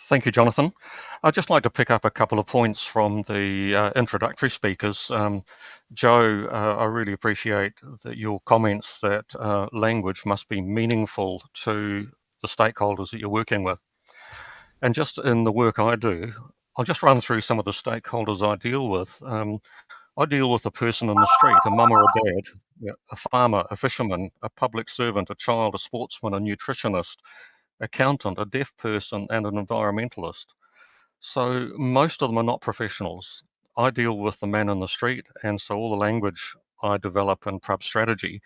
Thank you, Jonathan. I'd just like to pick up a couple of points from the introductory speakers. Joe, I really appreciate your comments that language must be meaningful to the stakeholders that you're working with. And just in the work I do, I'll just run through some of the stakeholders I deal with. I deal with a person in the street, a mum or a dad, a farmer, a fisherman, a public servant, a child, a sportsman, a nutritionist, accountant, a deaf person, and an environmentalist. So most of them are not professionals. I deal with the man in the street, and so all the language I develop in PRUB strategy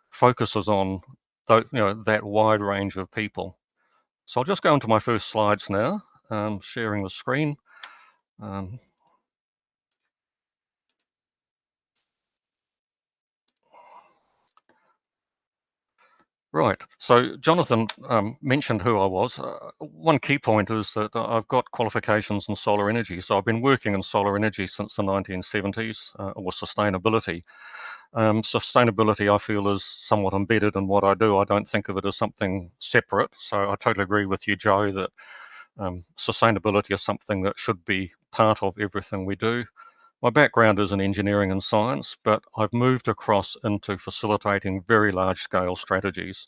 focuses on that wide range of people. So I'll just go into my first slides now, sharing the screen. Um, Right. So Jonathan mentioned who I was. One key point is that I've got qualifications in solar energy. So I've been working in solar energy since the 1970s, or sustainability. Sustainability, I feel, is somewhat embedded in what I do. I don't think of it as something separate. So I totally agree with you, Joe, that sustainability is something that should be part of everything we do. My background is in engineering and science, but I've moved across into facilitating very large scale strategies.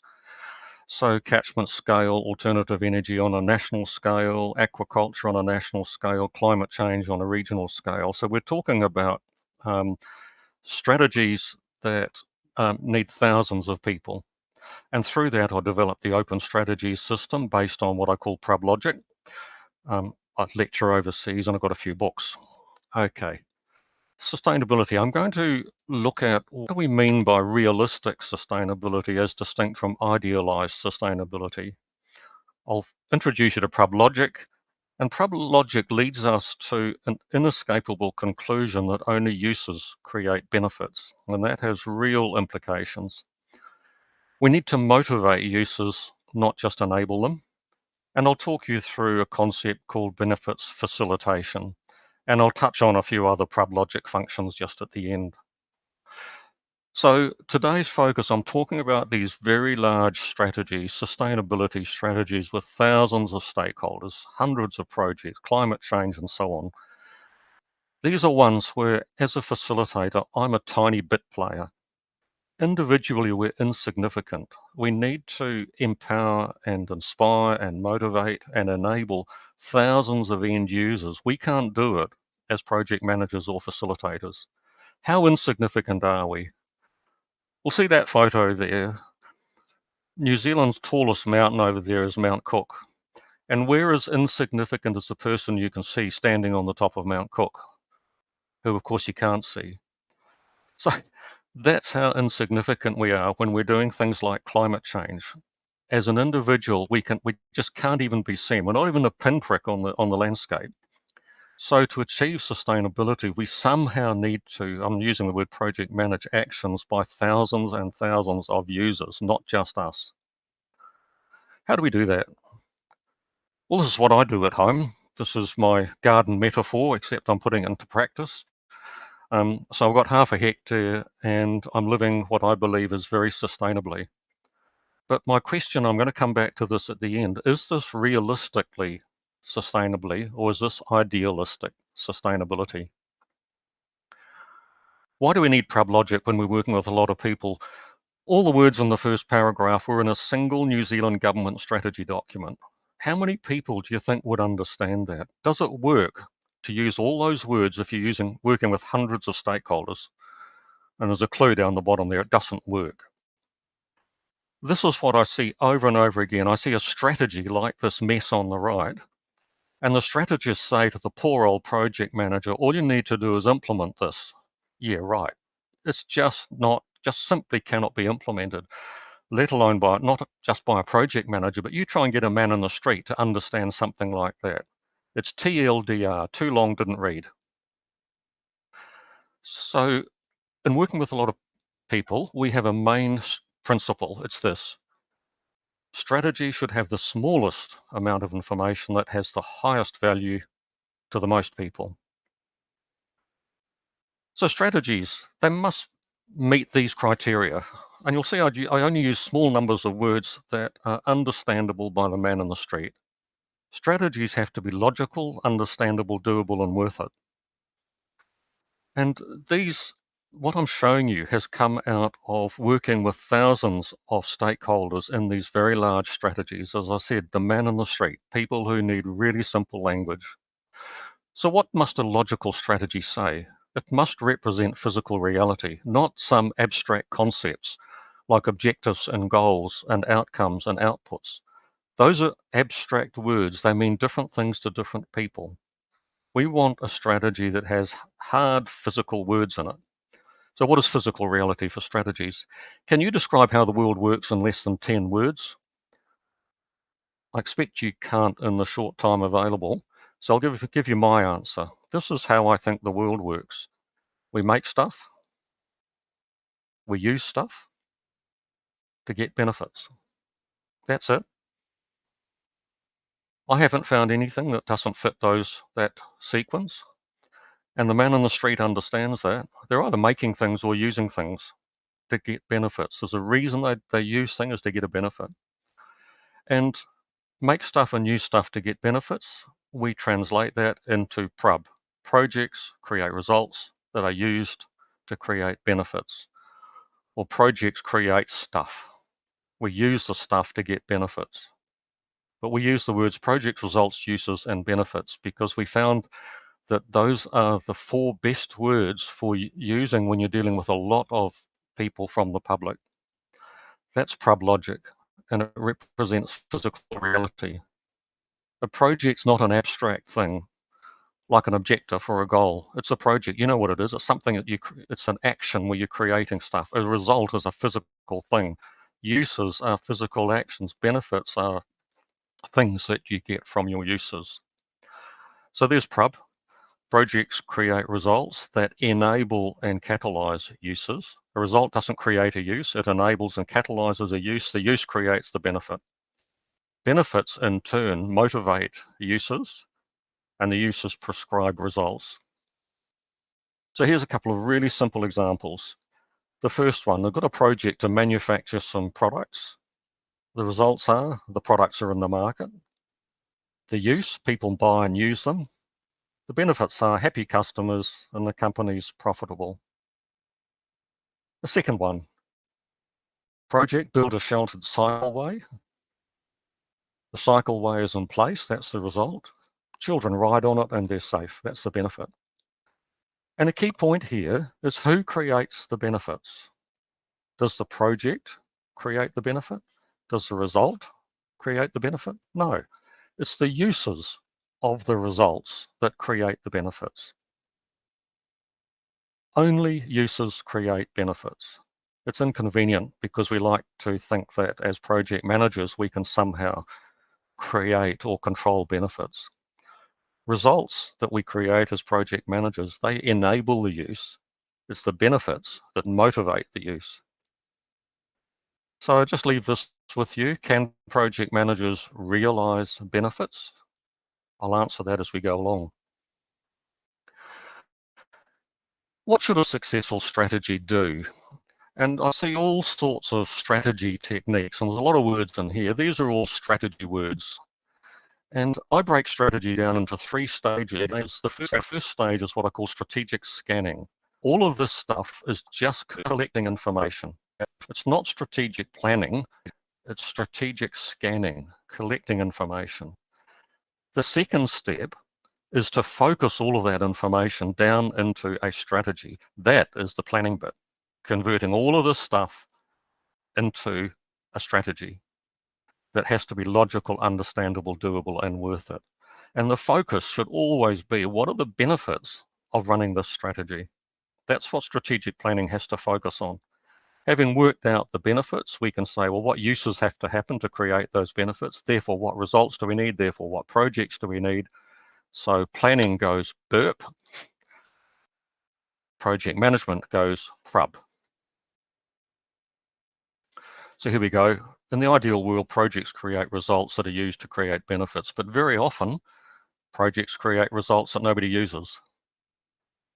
So catchment scale, alternative energy on a national scale, aquaculture on a national scale, climate change on a regional scale. So we're talking about strategies that need thousands of people. And through that, I developed the open strategies system based on what I call PRUB-Logic. I lecture overseas and I've got a few books. Okay. Sustainability. I'm going to look at what do we mean by realistic sustainability as distinct from idealized sustainability. I'll introduce you to PRUB-Logic, and PRUB-Logic leads us to an inescapable conclusion that only uses create benefits, and that has real implications. We need to motivate users, not just enable them. And I'll talk you through a concept called benefits facilitation. And I'll touch on a few other PRUB-Logic functions just at the end. So today's focus, I'm talking about these very large strategies, sustainability strategies with thousands of stakeholders, hundreds of projects, climate change and so on. These are ones where, as a facilitator, I'm a tiny bit player. Individually, we're insignificant. We need to empower and inspire and motivate and enable thousands of end users. We can't do it as project managers or facilitators. How insignificant are we? We'll see that photo there. New Zealand's tallest mountain over there is Mount Cook. And we're as insignificant as the person you can see standing on the top of Mount Cook, who of course you can't see. So that's how insignificant we are when we're doing things like climate change. As an individual, we just can't even be seen. We're not even a pinprick on the landscape. So to achieve sustainability, we somehow need to, I'm using the word project manage actions by thousands and thousands of users, not just us. How do we do that? Well, this is what I do at home. This is my garden metaphor, except I'm putting it into practice. So I've got half a hectare and I'm living what I believe is very sustainably. But my question, I'm going to come back to this at the end, is this realistically sustainably or is this idealistic sustainability? Why do we need PRUB-Logic when we're working with a lot of people? All the words in the first paragraph were in a single New Zealand government strategy document. How many people do you think would understand that? Does it work to use all those words if you're working with hundreds of stakeholders? And there's a clue down the bottom there, it doesn't work. This is what I see over and over again. I see a strategy like this mess on the right, and the strategists say to the poor old project manager, all you need to do is implement this. Yeah, right. It's just simply cannot be implemented, let alone not just by a project manager, but you try and get a man in the street to understand something like that. It's TLDR, too long, didn't read. So in working with a lot of people, we have a main principle. It's this. Strategy should have the smallest amount of information that has the highest value to the most people. So strategies, they must meet these criteria. And you'll see I only use small numbers of words that are understandable by the man in the street. Strategies have to be logical, understandable, doable, and worth it. And what I'm showing you has come out of working with thousands of stakeholders in these very large strategies. As I said, the man in the street, people who need really simple language. So what must a logical strategy say? It must represent physical reality, not some abstract concepts like objectives and goals and outcomes and outputs. Those are abstract words. They mean different things to different people. We want a strategy that has hard physical words in it. So what is physical reality for strategies? Can you describe how the world works in less than 10 words? I expect you can't in the short time available. So I'll give you my answer. This is how I think the world works. We make stuff, we use stuff to get benefits. That's it. I haven't found anything that doesn't fit that sequence. And the man on the street understands that. They're either making things or using things to get benefits. There's a reason they use things to get a benefit. And make stuff and use stuff to get benefits, we translate that into PRUB. Projects create results that are used to create benefits. Or projects create stuff. We use the stuff to get benefits. But we use the words projects, results, uses, and benefits because we found that those are the 4 best words for using when you're dealing with a lot of people from the public. That's PRUB-Logic, and it represents physical reality. A project's not an abstract thing like an objective or a goal. It's a project. You know what it is. It's something that it's an action where you're creating stuff. A result is a physical thing. Uses are physical actions. Benefits are things that you get from your uses. So there's PRUB. Projects create results that enable and catalyze uses. A result doesn't create a use. It enables and catalyzes a use. The use creates the benefit. Benefits, in turn, motivate uses, and the uses prescribe results. So here's a couple of really simple examples. The first one, they've got a project to manufacture some products. The results are the products are in the market. The use, people buy and use them. The benefits are happy customers and the company's profitable. The second one, project, build a sheltered cycleway. The cycleway is in place, that's the result. Children ride on it and they're safe, that's the benefit. And a key point here is who creates the benefits? Does the project create the benefit? Does the result create the benefit? No, it's the uses of the results that create the benefits. Only uses create benefits. It's inconvenient because we like to think that as project managers, we can somehow create or control benefits. Results that we create as project managers, they enable the use. It's the benefits that motivate the use. So I just leave this with you. Can project managers realize benefits? I'll answer that as we go along. What should a successful strategy do? And I see all sorts of strategy techniques, and there's a lot of words in here. These are all strategy words. And I break strategy down into 3 stages. The first stage is what I call strategic scanning. All of this stuff is just collecting information. It's not strategic planning, it's strategic scanning, collecting information. The second step is to focus all of that information down into a strategy. That is the planning bit, converting all of this stuff into a strategy that has to be logical, understandable, doable, and worth it. And the focus should always be, what are the benefits of running this strategy? That's what strategic planning has to focus on. Having worked out the benefits, we can say, well, what uses have to happen to create those benefits? Therefore, what results do we need? Therefore, what projects do we need? So planning goes BURP, project management goes PRUB. So here we go. In the ideal world, projects create results that are used to create benefits, but very often projects create results that nobody uses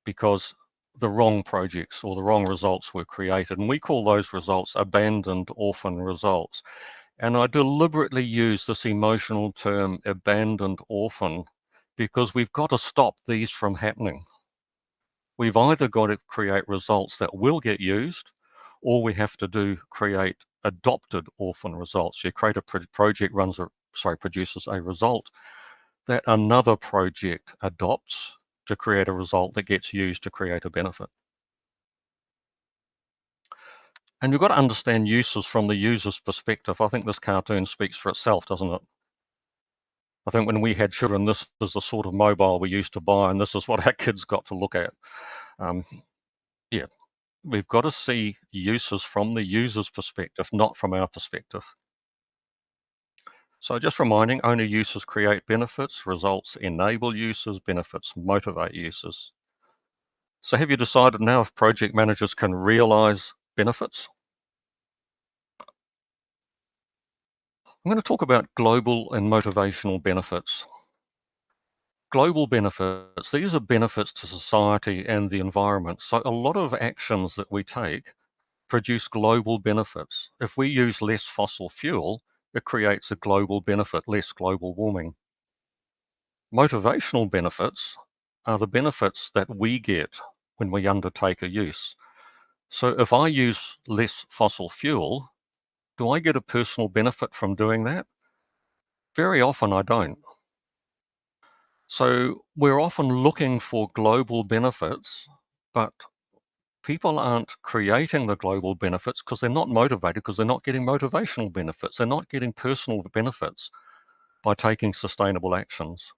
because the wrong projects or the wrong results were created. And we call those results abandoned orphan results. And I deliberately use this emotional term, abandoned orphan, because we've got to stop these from happening. We've either got to create results that will get used, or we have to create adopted orphan results. You create a project produces a result that another project adopts to create a result that gets used to create a benefit. And you've got to understand uses from the user's perspective. I think this cartoon speaks for itself, doesn't it? I think when we had children, this is the sort of mobile we used to buy, and this is what our kids got to look at. Yeah, we've got to see uses from the user's perspective, not from our perspective. So just reminding, only uses create benefits, results enable uses, benefits motivate uses. So have you decided now if project managers can realize benefits? I'm going to talk about global and motivational benefits. Global benefits, these are benefits to society and the environment. So a lot of actions that we take produce global benefits. If we use less fossil fuel, it creates a global benefit, less global warming. Motivational benefits are the benefits that we get when we undertake a use. So if I use less fossil fuel, do I get a personal benefit from doing that? Very often I don't. So we're often looking for global benefits, but people aren't creating the global benefits because they're not motivated, because they're not getting motivational benefits. They're not getting personal benefits by taking sustainable actions.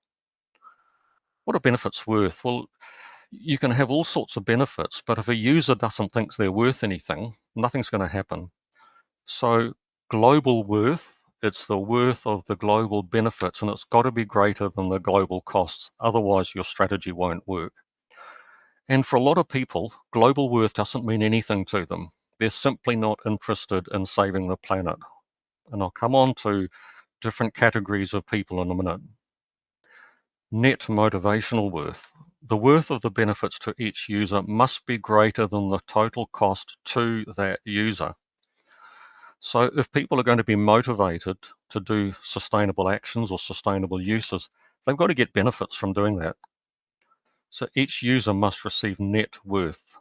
What are benefits worth? Well, you can have all sorts of benefits, but if a user doesn't think they're worth anything, nothing's going to happen. So global worth, it's the worth of the global benefits, and it's got to be greater than the global costs. Otherwise, your strategy won't work. And for a lot of people, global worth doesn't mean anything to them. They're simply not interested in saving the planet. And I'll come on to different categories of people in a minute. Net motivational worth. The worth of the benefits to each user must be greater than the total cost to that user. So if people are going to be motivated to do sustainable actions or sustainable uses, they've got to get benefits from doing that. So each user must receive net worth.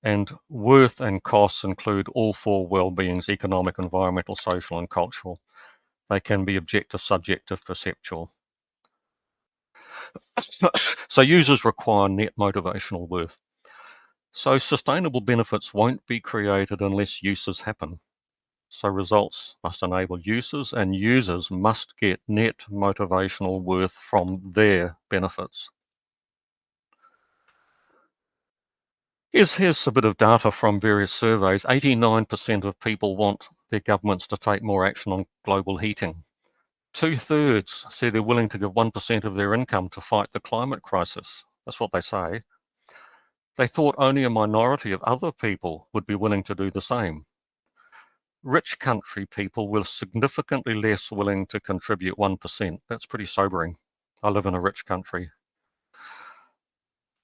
And worth and costs include all four well-beings: economic, environmental, social, and cultural. They can be objective, subjective, perceptual. So users require net motivational worth. So sustainable benefits won't be created unless uses happen. So results must enable uses, and users must get net motivational worth from their benefits. Here's a bit of data from various surveys. 89% of people want their governments to take more action on global heating. 2/3 say they're willing to give 1% of their income to fight the climate crisis. That's what they say. They thought only a minority of other people would be willing to do the same. Rich country people were significantly less willing to contribute 1%. That's pretty sobering. I live in a rich country.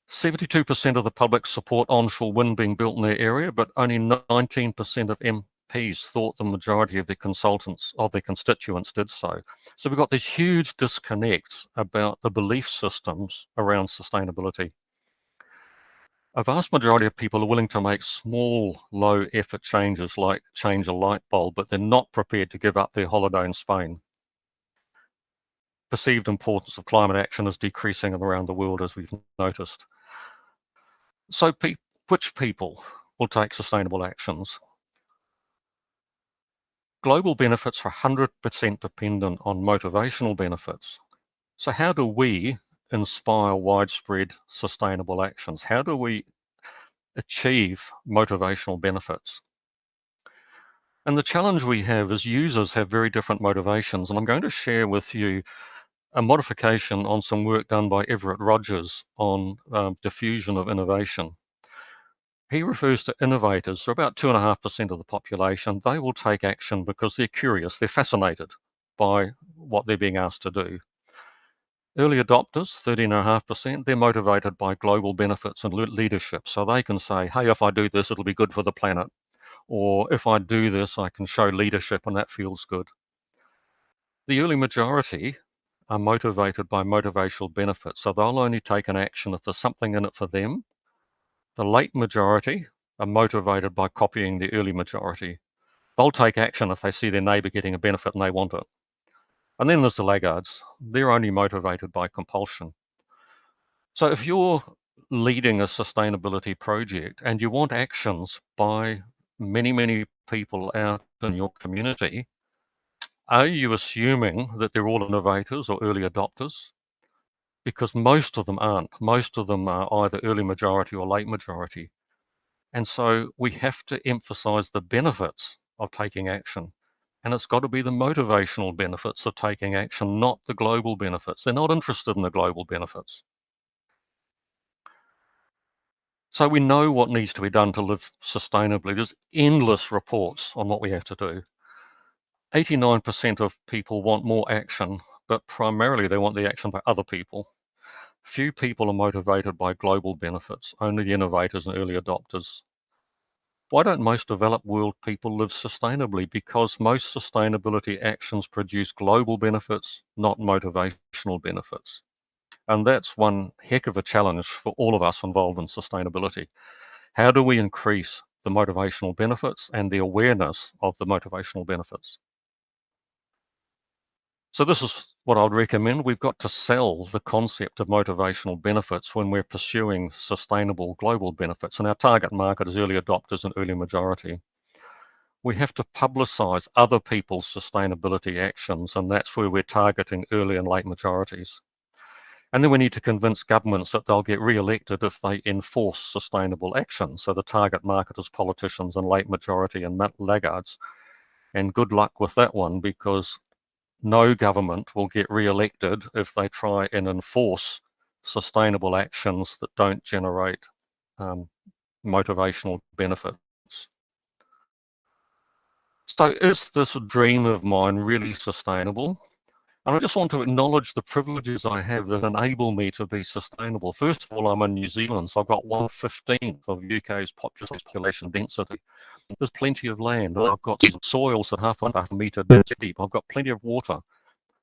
72% of the public support onshore wind being built in their area, but only 19% of MPs thought the majority of their constituents did so. So we've got these huge disconnects about the belief systems around sustainability. A vast majority of people are willing to make small, low-effort changes like change a light bulb, but they're not prepared to give up their holiday in Spain. Perceived importance of climate action is decreasing around the world, as we've noticed. So which people will take sustainable actions? Global benefits are 100% dependent on motivational benefits. So how do we inspire widespread sustainable actions? How do we achieve motivational benefits? And the challenge we have is users have very different motivations. And I'm going to share with you a modification on some work done by Everett Rogers on diffusion of innovation. He refers to innovators, so about 2.5% of the population. They will take action because they're curious, they're fascinated by what they're being asked to do. Early adopters, 13.5%, they're motivated by global benefits and leadership. So they can say, hey, if I do this, it'll be good for the planet. or if I do this, I can show leadership and that feels good. The early majority are motivated by motivational benefits, so they'll only take an action if there's something in it for them. The late majority are motivated by copying the early majority. They'll take action if they see their neighbour getting a benefit and they want it. And then there's the laggards. They're only motivated by compulsion. So if you're leading a sustainability project and you want actions by many, many people out in your community, are you assuming that they're all innovators or early adopters? Because most of them aren't. Most of them are either early majority or late majority. And so we have to emphasize the benefits of taking action. And it's got to be the motivational benefits of taking action, not the global benefits. They're not interested in the global benefits. So we know what needs to be done to live sustainably. There's endless reports on what we have to do. 89% of people want more action, but primarily they want the action by other people. Few people are motivated by global benefits, only the innovators and early adopters. Why don't most developed world people live sustainably? Because most sustainability actions produce global benefits, not motivational benefits. And that's one heck of a challenge for all of us involved in sustainability. How do we increase the motivational benefits and the awareness of the motivational benefits? So this is what I would recommend. We've got to sell the concept of motivational benefits when we're pursuing sustainable global benefits. And our target market is early adopters and early majority. We have to publicize other people's sustainability actions, and that's where we're targeting early and late majorities. And then we need to convince governments that they'll get re-elected if they enforce sustainable action. So the target market is politicians and late majority and laggards. And good luck with that one, because no government will get re-elected if they try and enforce sustainable actions that don't generate motivational benefits. So is this dream of mine really sustainable? And I just want to acknowledge the privileges I have that enable me to be sustainable. First of all, I'm in New Zealand, so I've got 1/15 of UK's population density. There's plenty of land. I've got soils that half a metre deep. I've got plenty of water.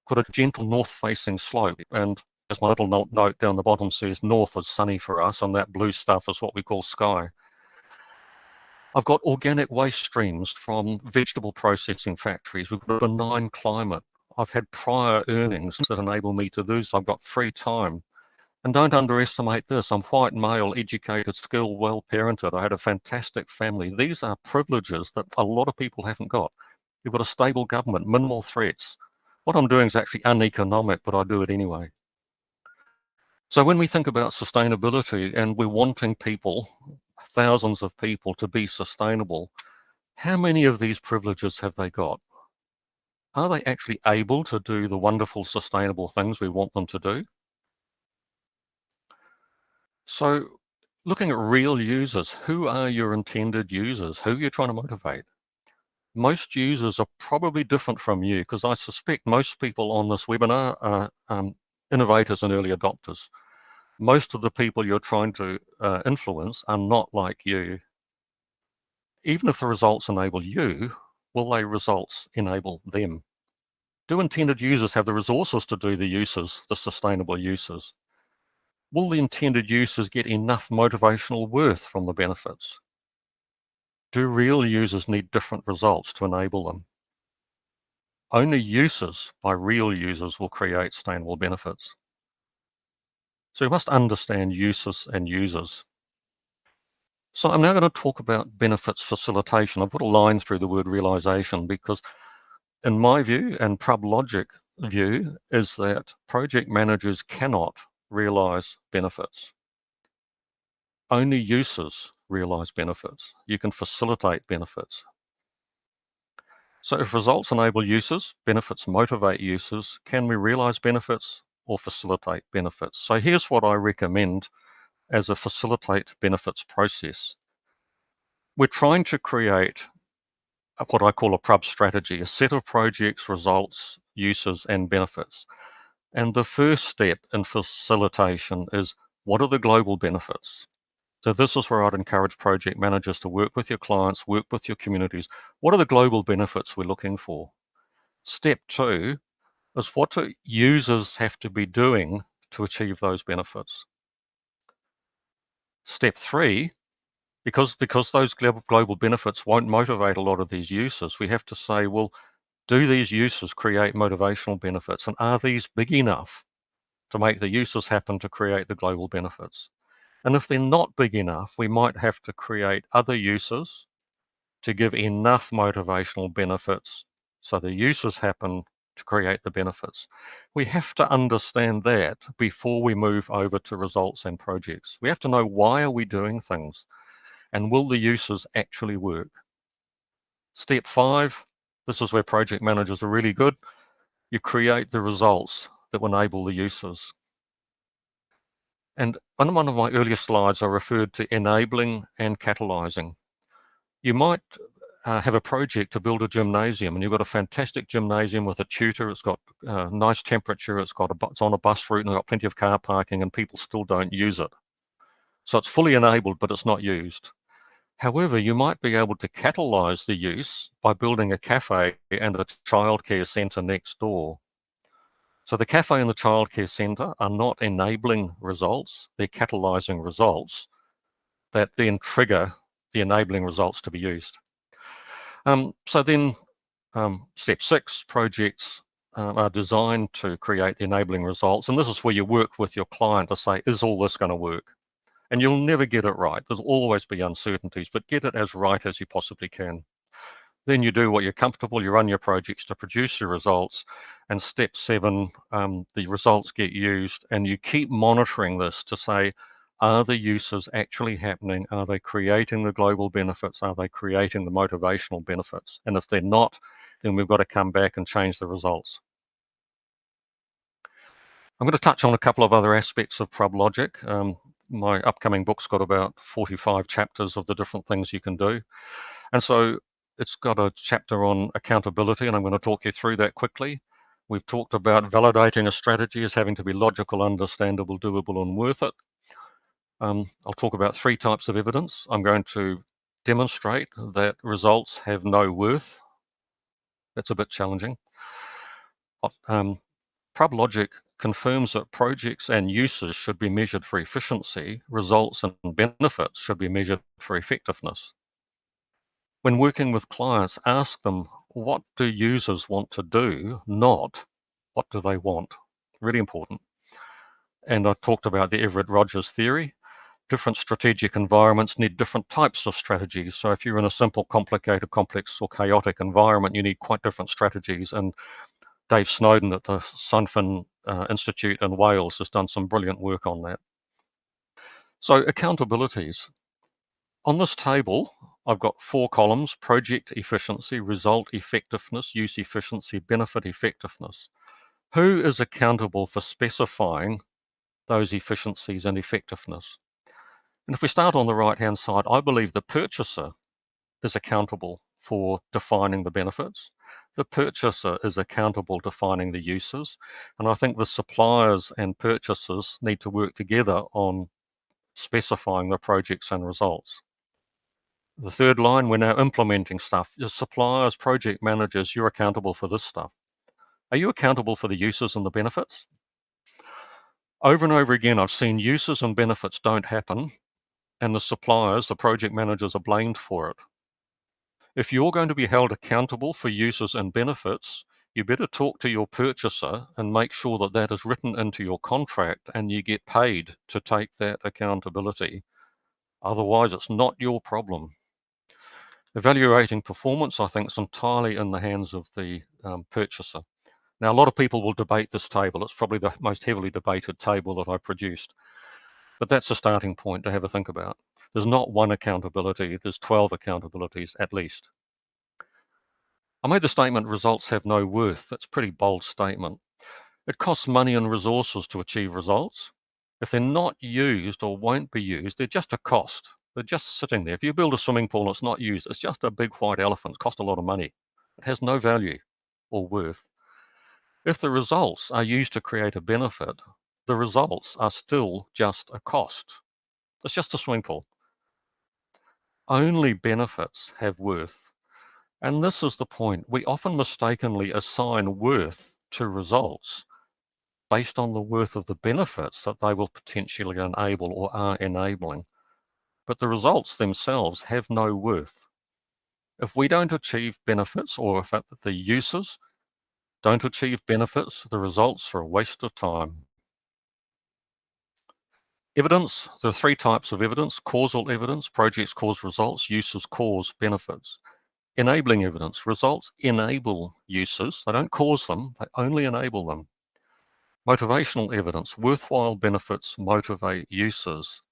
Got a gentle north-facing slope. And as my little note down the bottom says, north is sunny for us, and that blue stuff is what we call sky. I've got organic waste streams from vegetable processing factories. We've got a benign climate. I've had prior earnings that enable me to do so. I've got free time. And don't underestimate this. I'm white, male, educated, skilled, well-parented. I had a fantastic family. These are privileges that a lot of people haven't got. You've got a stable government, minimal threats. What I'm doing is actually uneconomic, but I do it anyway. So when we think about sustainability and we're wanting people, thousands of people, to be sustainable, how many of these privileges have they got? Are they actually able to do the wonderful sustainable things we want them to do? So looking at real users, who are your intended users? Who are you trying to motivate? Most users are probably different from you, because I suspect most people on this webinar are innovators and early adopters. Most of the people you're trying to influence are not like you. Even if the results enable you, will they results enable them? Do intended users have the resources to do the uses, the sustainable uses? Will the intended users get enough motivational worth from the benefits? Do real users need different results to enable them? Only uses by real users will create sustainable benefits. So you must understand uses and users. So I'm now going to talk about benefits facilitation. I've put a line through the word realization because in my view and PRUB-Logic view is that project managers cannot realize benefits. Only users realize benefits. You can facilitate benefits. So if results enable users, benefits motivate users, can we realize benefits or facilitate benefits? So here's what I recommend as a facilitate benefits process. We're trying to create what I call a PRUB strategy, a set of projects, results, uses, and benefits. And the first step in facilitation is, what are the global benefits? So this is where I'd encourage project managers to work with your clients, work with your communities. What are the global benefits we're looking for? Step 2 is what do users have to be doing to achieve those benefits? Step 3, because those global benefits won't motivate a lot of these users, we have to say, well, do these users create motivational benefits? And are these big enough to make the users happen to create the global benefits? And if they're not big enough, we might have to create other uses to give enough motivational benefits so the users happen to create the benefits. We have to understand that before we move over to results and projects. We have to know, why are we doing things, and will the users actually work? Step 5, this is where project managers are really good. You create the results that will enable the users. And on one of my earlier slides, I referred to enabling and catalyzing. You might have a project to build a gymnasium, and you've got a fantastic gymnasium with a tutor. It's got nice temperature. It's on a bus route, and it's got plenty of car parking, and people still don't use it. So it's fully enabled, but it's not used. However, you might be able to catalyze the use by building a cafe and a childcare centre next door. So the cafe and the childcare centre are not enabling results, they're catalysing results that then trigger the enabling results to be used. So then step 6, projects are designed to create the enabling results. And this is where you work with your client to say, is all this going to work? And you'll never get it right. There'll always be uncertainties, but get it as right as you possibly can. Then you do what you're comfortable, you run your projects to produce your results. And step 7, the results get used, and you keep monitoring this to say, are the uses actually happening? Are they creating the global benefits? Are they creating the motivational benefits? And if they're not, then we've got to come back and change the results. I'm going to touch on a couple of other aspects of PRUB-Logic. My upcoming book's got about 45 chapters of the different things you can do. And so it's got a chapter on accountability, and I'm going to talk you through that quickly. We've talked about validating a strategy as having to be logical, understandable, doable, and worth it. I'll talk about 3 types of evidence. I'm going to demonstrate that results have no worth. That's a bit challenging. PRUB-Logic confirms that projects and uses should be measured for efficiency, results and benefits should be measured for effectiveness. When working with clients, ask them, what do users want to do, not what do they want? Really important. And I talked about the Everett-Rogers theory. Different strategic environments need different types of strategies. So if you're in a simple, complicated, complex, or chaotic environment, you need quite different strategies. And Dave Snowden at the Sunfin Institute in Wales has done some brilliant work on that. So accountabilities. On this table, I've got 4 columns: project efficiency, result effectiveness, use efficiency, benefit effectiveness. Who is accountable for specifying those efficiencies and effectiveness? And if we start on the right-hand side, I believe the purchaser is accountable for defining the benefits. The purchaser is accountable defining the uses. And I think the suppliers and purchasers need to work together on specifying the projects and results. The third line, we're now implementing stuff. As suppliers, project managers, you're accountable for this stuff. Are you accountable for the uses and the benefits? Over and over again, I've seen uses and benefits don't happen, and the suppliers, the project managers, are blamed for it. If you're going to be held accountable for uses and benefits, you better talk to your purchaser and make sure that that is written into your contract and you get paid to take that accountability. Otherwise, it's not your problem. Evaluating performance, I think, is entirely in the hands of the purchaser. Now, a lot of people will debate this table. It's probably the most heavily debated table that I produced. But that's a starting point to have a think about. There's not one accountability, there's 12 accountabilities at least. I made the statement, results have no worth. That's a pretty bold statement. It costs money and resources to achieve results. If they're not used or won't be used, they're just a cost. They're just sitting there. If you build a swimming pool and it's not used, it's just a big white elephant. It costs a lot of money. It has no value or worth. If the results are used to create a benefit, the results are still just a cost. It's just a swimming pool. Only benefits have worth. And this is the point. We often mistakenly assign worth to results based on the worth of the benefits that they will potentially enable or are enabling. But the results themselves have no worth. If we don't achieve benefits, or if the users don't achieve benefits, the results are a waste of time. Evidence, there are three types of evidence: causal evidence, projects cause results, uses cause benefits. Enabling evidence, results enable uses, they don't cause them, they only enable them. Motivational evidence, worthwhile benefits motivate uses.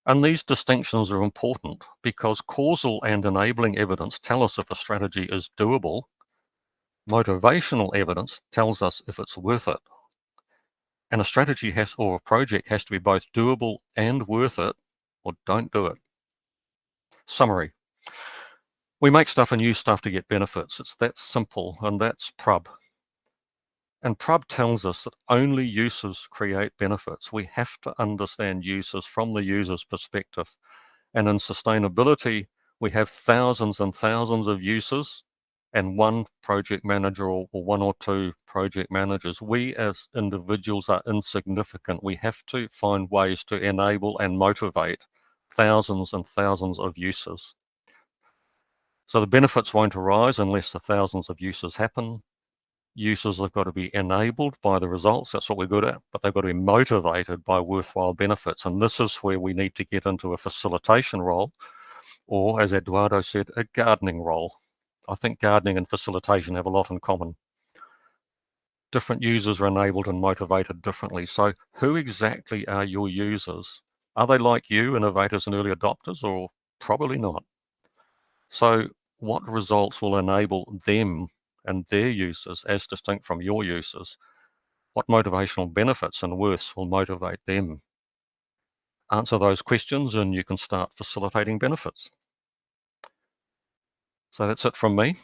And these distinctions are important because causal and enabling evidence tell us if a strategy is doable. Motivational evidence tells us if it's worth it. And a strategy or a project has to be both doable and worth it, or don't do it. Summary. We make stuff and use stuff to get benefits. It's that simple, and that's PRUB. And PRUB tells us that only uses create benefits. We have to understand uses from the user's perspective. And in sustainability, we have thousands and thousands of users and one project manager or one or two project managers. We as individuals are insignificant. We have to find ways to enable and motivate thousands and thousands of users. So the benefits won't arise unless the thousands of users happen. Users have got to be enabled by the results. That's what we're good at, but they've got to be motivated by worthwhile benefits. And this is where we need to get into a facilitation role, or as Eduardo said, a gardening role. I think gardening and facilitation have a lot in common. Different users are enabled and motivated differently. So who exactly are your users? Are they like you, innovators and early adopters, or probably not? So what results will enable them and their users as distinct from your users? What motivational benefits and worths will motivate them? Answer those questions and you can start facilitating benefits. So that's it from me.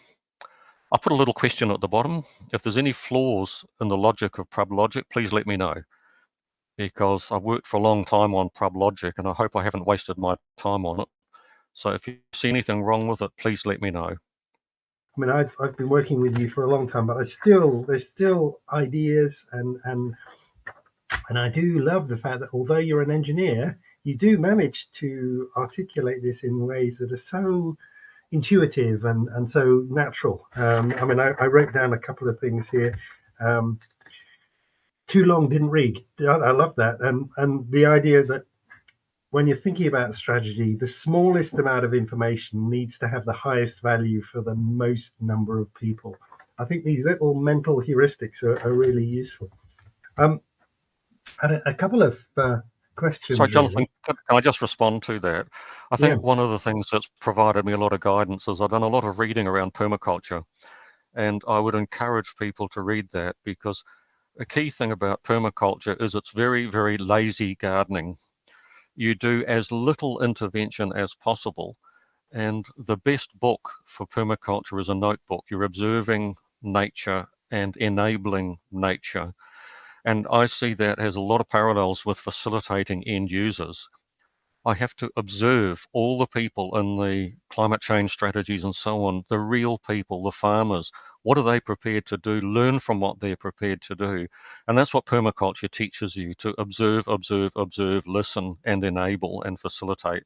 I'll put a little question at the bottom. If there's any flaws in the logic of PRUB-Logic, please let me know, because I've worked for a long time on PRUB-Logic and I hope I haven't wasted my time on it. So if you see anything wrong with it, please let me know. I mean, I've been working with you for a long time, but there's still ideas, and I do love the fact that although you're an engineer, you do manage to articulate this in ways that are so intuitive and so natural. I mean, I wrote down a couple of things here. Too long, didn't read. I love that, and the idea that when you're thinking about strategy, the smallest amount of information needs to have the highest value for the most number of people. I think these little mental heuristics are really useful. I had a couple of questions. Sorry, Jonathan, really. can I just respond to that? I think one of the things that's provided me a lot of guidance is I've done a lot of reading around permaculture, and I would encourage people to read that, because a key thing about permaculture is it's very, very lazy gardening. You do as little intervention as possible. And the best book for permaculture is a notebook. You're observing nature and enabling nature. And I see that has a lot of parallels with facilitating end users. I have to observe all the people in the climate change strategies and so on, the real people, the farmers. What are they prepared to do? Learn from what they're prepared to do. And that's what permaculture teaches you, to observe, observe, observe, listen, and enable and facilitate.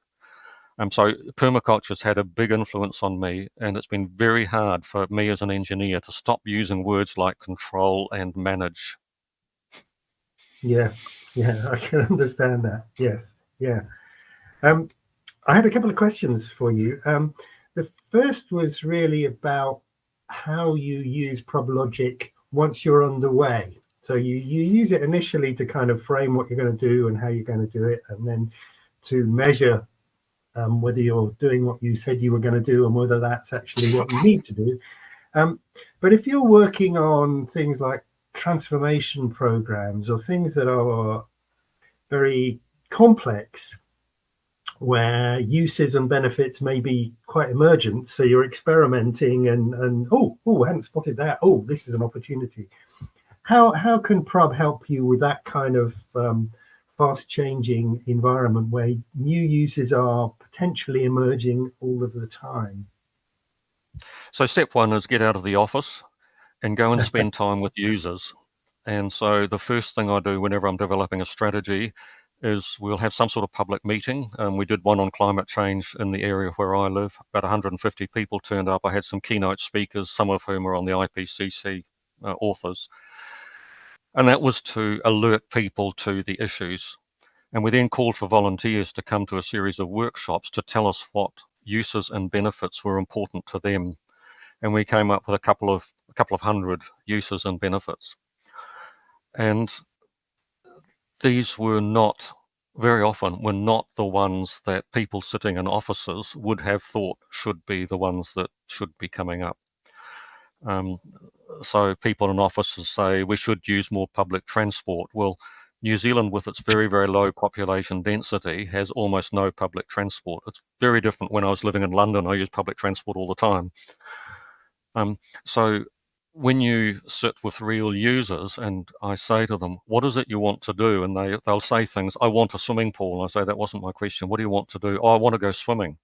So permaculture's had a big influence on me, and it's been very hard for me as an engineer to stop using words like control and manage. Yeah, I can understand that. Yes, yeah. I had a couple of questions for you. The first was really about how you use PRUB-Logic once you're underway. So you use it initially to kind of frame what you're going to do and how you're going to do it, and then to measure whether you're doing what you said you were going to do and whether that's actually what you need to do. But if you're working on things like transformation programs or things that are very complex, where uses and benefits may be quite emergent, so you're experimenting and I hadn't spotted that. Oh, this is an opportunity. How can PRUB help you with that kind of fast-changing environment where new uses are potentially emerging all of the time? So step one is get out of the office and go and spend time with users. And so the first thing I do whenever I'm developing a strategy is we'll have some sort of public meeting. We did one on climate change in the area where I live. About 150 people turned up. I had some keynote speakers, some of whom are on the IPCC authors. And that was to alert people to the issues. And we then called for volunteers to come to a series of workshops to tell us what uses and benefits were important to them. And we came up with a couple of hundred uses and benefits. And these were not, very often, were not the ones that people sitting in offices would have thought should be the ones that should be coming up. So people in offices say we should use more public transport. Well, New Zealand, with its very, very low population density, has almost no public transport. It's very different. When I was living in London, I used public transport all the time. So when you sit with real users and I say to them, what is it you want to do? And they'll say things, I want a swimming pool. And I say, that wasn't my question. What do you want to do? Oh, I want to go swimming.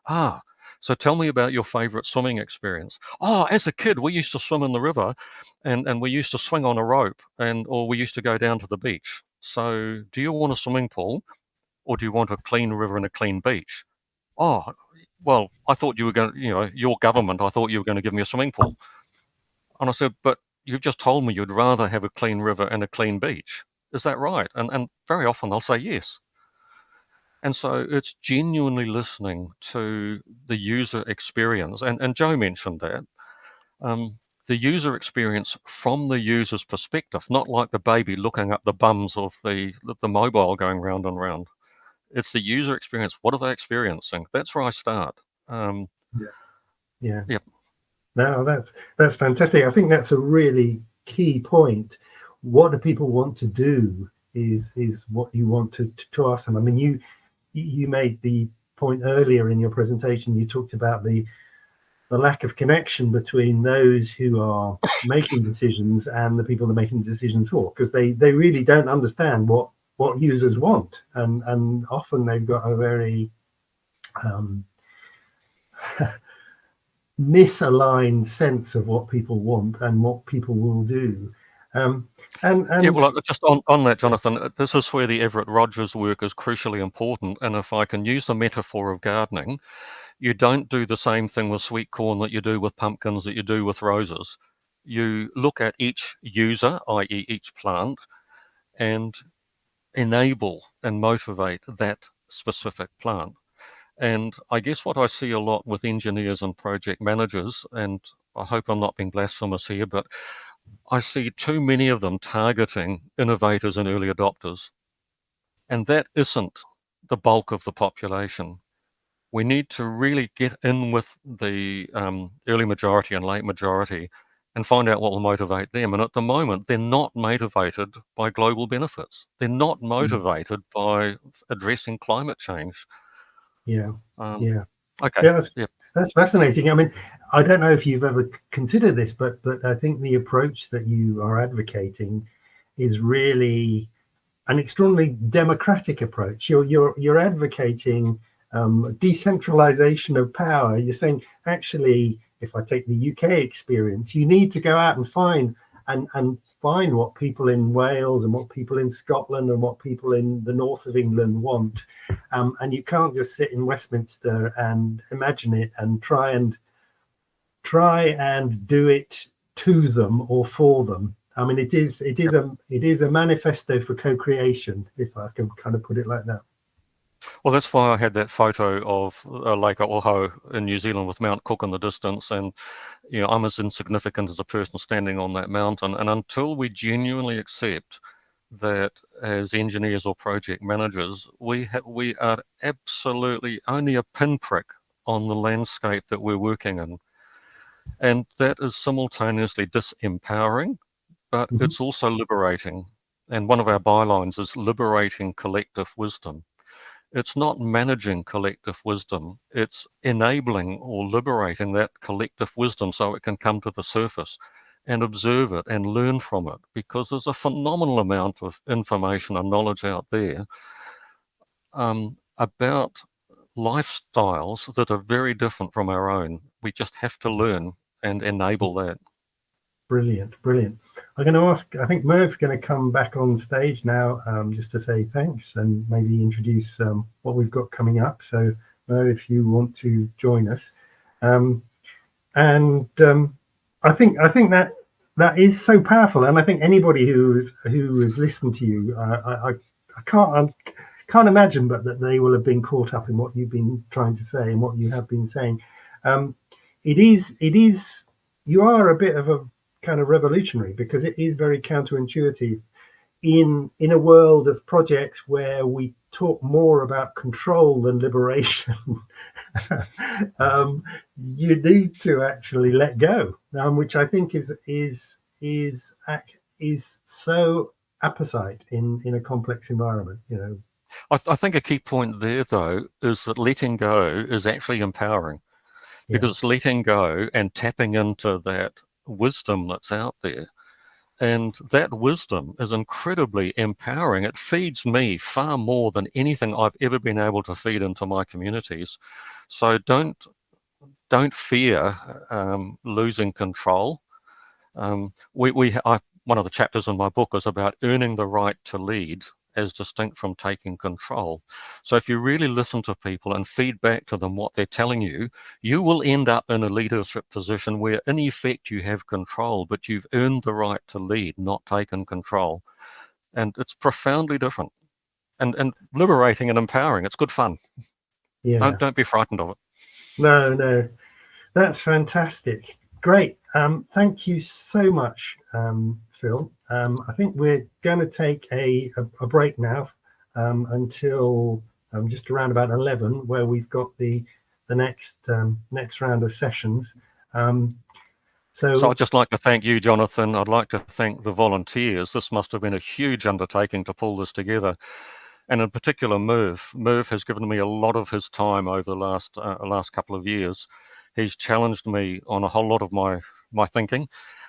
Ah, so tell me about your favorite swimming experience. Oh, as a kid, we used to swim in the river and we used to swing on a rope or we used to go down to the beach. So do you want a swimming pool or do you want a clean river and a clean beach? Oh, well, I thought you were going to, your government, I thought you were going to give me a swimming pool. And I said, but you've just told me you'd rather have a clean river and a clean beach. Is that right? And very often they'll say yes. And so it's genuinely listening to the user experience. And Joe mentioned that. The user experience from the user's perspective, not like the baby looking up the bums of the mobile going round and round. It's the user experience. What are they experiencing? That's where I start. Yeah. Yep. No, that's fantastic. I think that's a really key point. What do people want to do is what you want to ask them. I mean, you made the point earlier in your presentation. You talked about the lack of connection between those who are making decisions and the people they're making decisions for, because they really don't understand what users want, and often they've got a very misaligned sense of what people want and what people will do. And yeah, well, just on that, Jonathan, this is where the Everett Rogers work is crucially important. And if I can use the metaphor of gardening, you don't do the same thing with sweet corn that you do with pumpkins, that you do with roses. You look at each user, i.e. each plant, and enable and motivate that specific plant. And I guess what I see a lot with engineers and project managers, and I hope I'm not being blasphemous here, but I see too many of them targeting innovators and early adopters. And that isn't the bulk of the population. We need to really get in with the early majority and late majority and find out what will motivate them. And at the moment, they're not motivated by global benefits. They're not motivated by addressing climate change. Yeah. Okay. Yeah, that's fascinating. I mean, I don't know if you've ever considered this, but I think the approach that you are advocating is really an extraordinarily democratic approach. You're advocating decentralization of power. You're saying, actually, if I take the UK experience, you need to go out and find what people in Wales and what people in Scotland and what people in the north of England want. And you can't just sit in Westminster and imagine it and try and do it to them or for them. I mean, it is a manifesto for co-creation, if I can kind of put it like that. Well, that's why I had that photo of Lake Oahu in New Zealand with Mount Cook in the distance. And, I'm as insignificant as a person standing on that mountain. And until we genuinely accept that as engineers or project managers, we are absolutely only a pinprick on the landscape that we're working in. And that is simultaneously disempowering, but it's also liberating. And one of our bylines is liberating collective wisdom. It's not managing collective wisdom. It's enabling or liberating that collective wisdom so it can come to the surface. and observe it and learn from it, because there's a phenomenal amount of information and knowledge out there about lifestyles that are very different from our own. We just have to learn and enable that. Brilliant, brilliant. I'm going to ask, I think Merv's going to come back on stage now just to say thanks and maybe introduce what we've got coming up. So Merv, if you want to join us. I think that is so powerful. And I think anybody who has listened to you, I can't imagine but that they will have been caught up in what you've been trying to say and what you have been saying. It is, you are a bit of a kind of revolutionary, because it is very counterintuitive in a world of projects where we talk more about control than liberation. You need to actually let go, which I think is so apposite in a complex environment, you know. I think a key point there, though, is that letting go is actually empowering, because it's letting go and tapping into that wisdom that's out there. And that wisdom is incredibly empowering. It feeds me far more than anything I've ever been able to feed into my communities. So don't fear losing control. One of the chapters in my book is about earning the right to lead, as distinct from taking control. So if you really listen to people and feed back to them what they're telling you, you will end up in a leadership position where in effect you have control, but you've earned the right to lead, not taken control. And it's profoundly different and liberating and empowering. It's good fun. Yeah. Don't be frightened of it. No, that's fantastic. Great. Thank you so much, Phil. I think we're going to take a break now until just around about 11, where we've got the next round of sessions. So I'd just like to thank you, Jonathan. I'd like to thank the volunteers. This must have been a huge undertaking to pull this together. And in particular, Merv. Merv has given me a lot of his time over the last couple of years. He's challenged me on a whole lot of my thinking.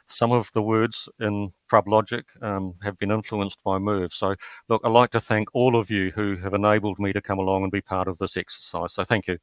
Some of the words in PRUB-Logic have been influenced by Merv. So look, I'd like to thank all of you who have enabled me to come along and be part of this exercise. So thank you.